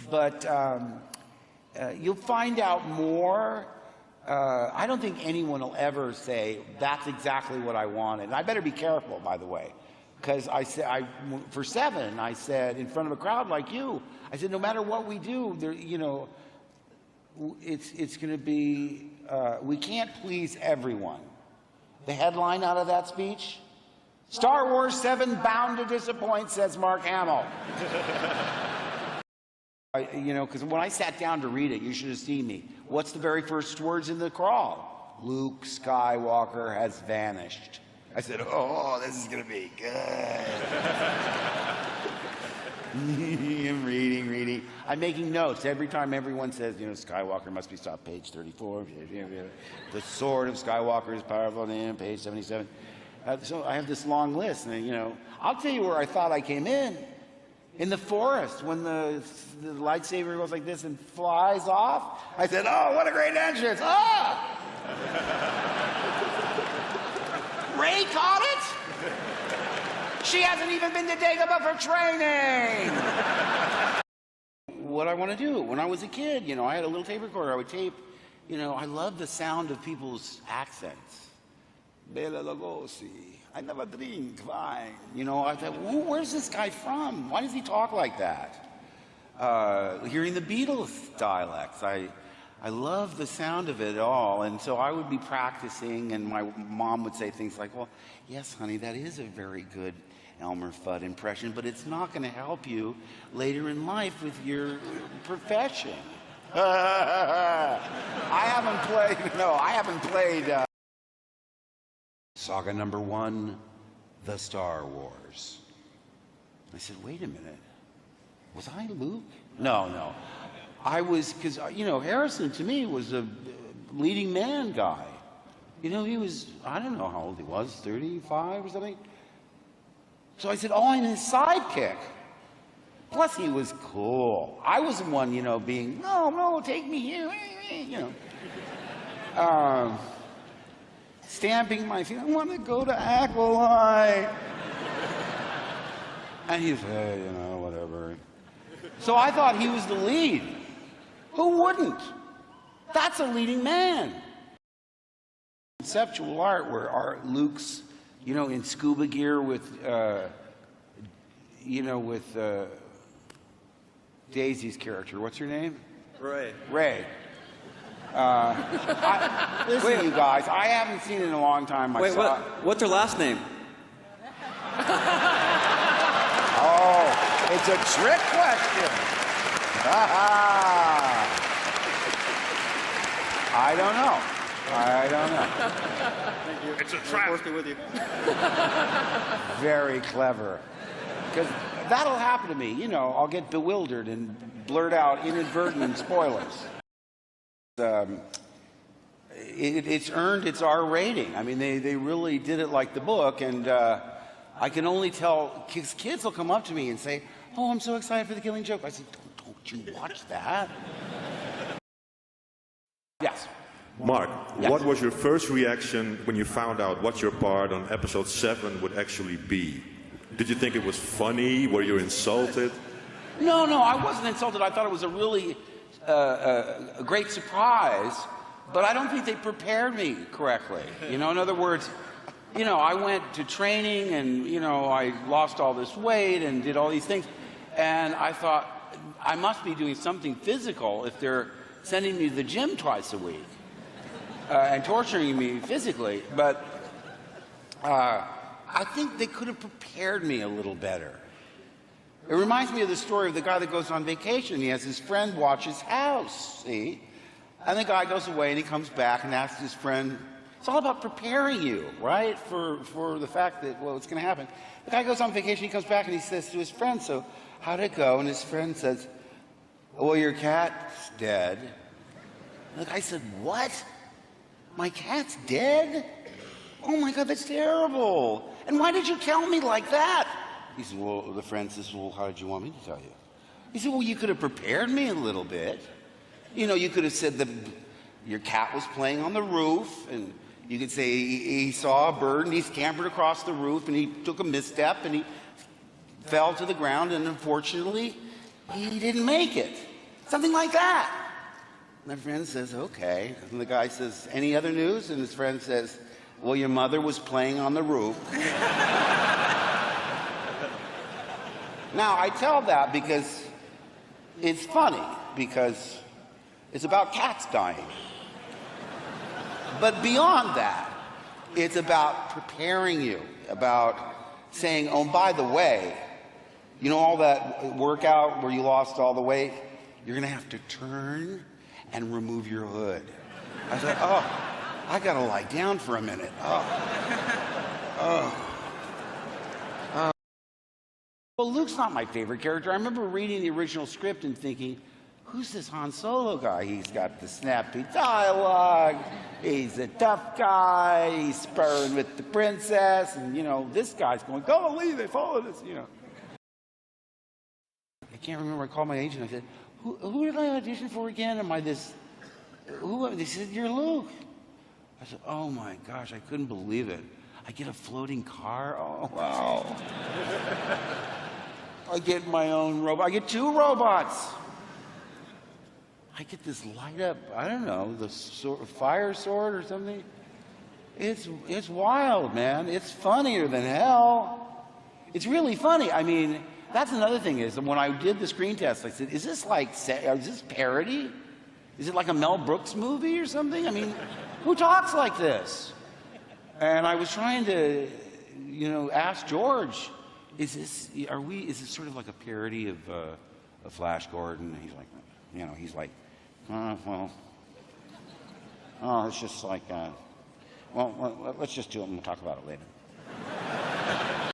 But you'll find out more. I don't think anyone will ever say, that's exactly what I wanted. And I better be careful, by the way, because for 7, I said, in front of a crowd like you, I said, no matter what we do, there, you know, it's going to be, we can't please everyone. The headline out of that speech, Star Wars 7 bound to disappoint, says Mark Hamill. You know, because when I sat down to read it, you should have seen me. What's the very first words in the crawl? Luke Skywalker has vanished. I said, oh, this is going to be good. I'm reading. I'm making notes every time everyone says, you know, Skywalker must be stopped, page 34. The sword of Skywalker is powerful, page 77. So I have this long list, and, you know, I'll tell you where I thought I came in the forest, when the lightsaber goes like this and flies off. I said, oh, what a great entrance. Ah! Rey caught it? She hasn't even been to Dagobah for training. What I want to do, when I was a kid, you know, I had a little tape recorder. I would tape, you know, I love the sound of people's accents. Bela Lugosi. I never drink wine. You know, I thought, where's this guy from? Why does he talk like that? Hearing the Beatles dialects, I love the sound of it all. And so I would be practicing, and my mom would say things like, well, yes, honey, that is a very good Elmer Fudd impression, but it's not going to help you later in life with your profession. I haven't played Saga number 1, The Star Wars. I said, wait a minute. Was I Luke? No. I was, because, you know, Harrison to me was a leading man guy. You know, he was, I don't know how old he was, 35 or something. So I said, oh, I'm his sidekick. Plus, he was cool. I was the one, you know, being, no, take me here, you know. Stamping my feet, I want to go to Aqualite. And he said, you know, whatever. So I thought he was the lead. Who wouldn't? That's a leading man. Conceptual art where Luke's, you know, in scuba gear with, you know, with Daisy's character. What's her name? Rey. Listen, you guys, I haven't seen it in a long time. What's her last name? Oh, it's a trick question. I don't know. Thank you. It's a trap. Working with you. Very clever. Because that'll happen to me. You know, I'll get bewildered and blurt out inadvertent spoilers. It's earned its R rating. I mean, they really did it like the book, and I can only tell, kids will come up to me and say, oh, I'm so excited for The Killing Joke. I said, don't you watch that? Yes. Mark, yes. What was your first reaction when you found out what your part on episode 7 would actually be? Did you think it was funny? Were you insulted? No, I wasn't insulted. I thought it was a really a great surprise, but I don't think they prepared me correctly. You know, in other words, you know, I went to training and, you know, I lost all this weight and did all these things, and I thought I must be doing something physical if they're sending me to the gym twice a week and torturing me physically. But I think they could have prepared me a little better. It reminds me of the story of the guy that goes on vacation. He has his friend watch his house, see? And the guy goes away and he comes back and asks his friend, it's all about preparing you, right, for the fact that, well, it's going to happen. The guy goes on vacation, he comes back and he says to his friend, so how'd it go? And his friend says, well, your cat's dead. And the guy said, what? My cat's dead? Oh my God, that's terrible. And why did you tell me like that? He said, well, the friend says, well, how did you want me to tell you? He said, well, you could have prepared me a little bit. You know, you could have said that your cat was playing on the roof, and you could say he saw a bird and he scampered across the roof and he took a misstep and he fell to the ground, and unfortunately, he didn't make it. Something like that. My friend says, okay. And the guy says, any other news? And his friend says, well, your mother was playing on the roof. Now, I tell that because it's funny, because it's about cats dying. But beyond that, it's about preparing you, about saying, oh, by the way, you know all that workout where you lost all the weight? You're going to have to turn and remove your hood. I said, oh, I got to lie down for a minute. Well, Luke's not my favorite character. I remember reading the original script and thinking, who's this Han Solo guy? He's got the snappy dialogue. He's a tough guy. He's sparring with the princess. And, you know, this guy's going, go, leave it, follow this, you know. I can't remember. I called my agent. I said, who did I audition for again? Am I this? Who? They said, you're Luke. I said, oh, my gosh, I couldn't believe it. I get a floating car? Oh, wow. I get my own robot. I get 2 robots. I get this light up, I don't know, the fire sword or something. It's wild, man. It's funnier than hell. It's really funny. I mean, that's another thing is when I did the screen test, I said, is this parody? Is it like a Mel Brooks movie or something? I mean, who talks like this? And I was trying to, you know, ask George, is this sort of like a parody of Flash Gordon? And he's like, you know, well, it's just like, well, let's just do it and we'll talk about it later.